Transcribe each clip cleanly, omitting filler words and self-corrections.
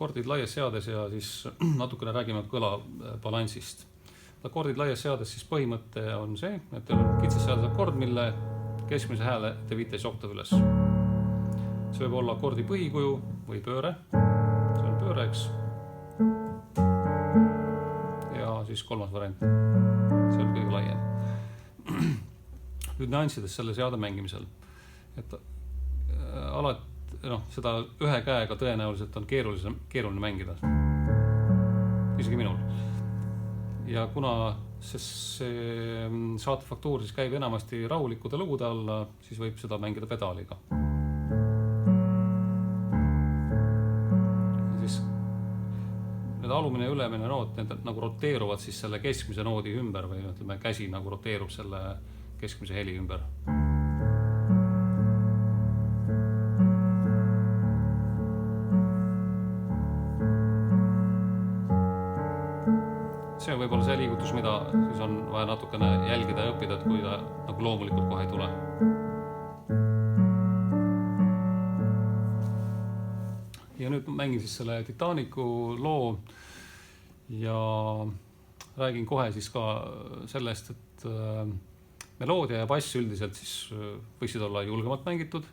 akordid laias seades ja siis natukene räägime kõla balansist. Akordid laias seades siis põhimõte on see, et teil on kitsas seades akord, mille keskmise hääle te viite siis oktav üles. See võib olla akordi põhikuju või pööre. See on pööre, eks. Ja siis kolmas variant. See on kõige laiem. Nüüd nüanssides selle seade mängimisel. Et alati seda ühe käega tõenäoliselt on keeruline mängida. Isegi minul. Ja kuna see saatefaktuur siis käib enamasti rahulikude lugude alla, siis võib seda mängida pedaaliga. Ja siis need alumine ja ülemine noot, need nagu roteeruvad siis selle keskmise noodi ümber või ütleme, käsi nagu roteerub selle keskmise heli ümber. See on võib-olla see liigutus, mida siis on vaja natukene jälgida ja õppida, et kui ta nagu loomulikult kohe ei tule. Ja nüüd mängin siis selle Titanicu loo ja räägin kohe siis ka sellest, et meloodia ja bass üldiselt siis võiksid olla julgemalt mängitud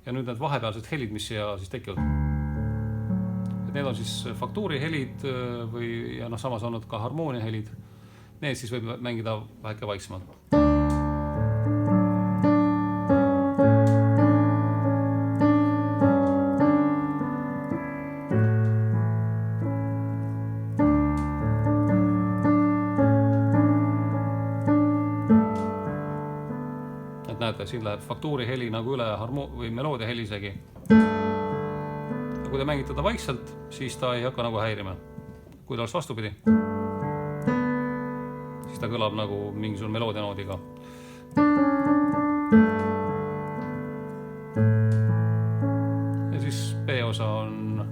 ja nüüd need vahepealsed helid, mis siia siis tekivad. Need on siis faktuuri helid ja samas on ka harmoonia helid. Need siis võib mängida väike vaiksemalt. Et näete, siin läheb faktuuri heli nagu üle või meloodia heli isegi. Kui te mängite ta vaikselt, siis ta ei hakka nagu häirima. Kui ta oleks vastupidi, siis ta kõlab nagu mingisugune meloodia noodiga. Ja siis B-osa on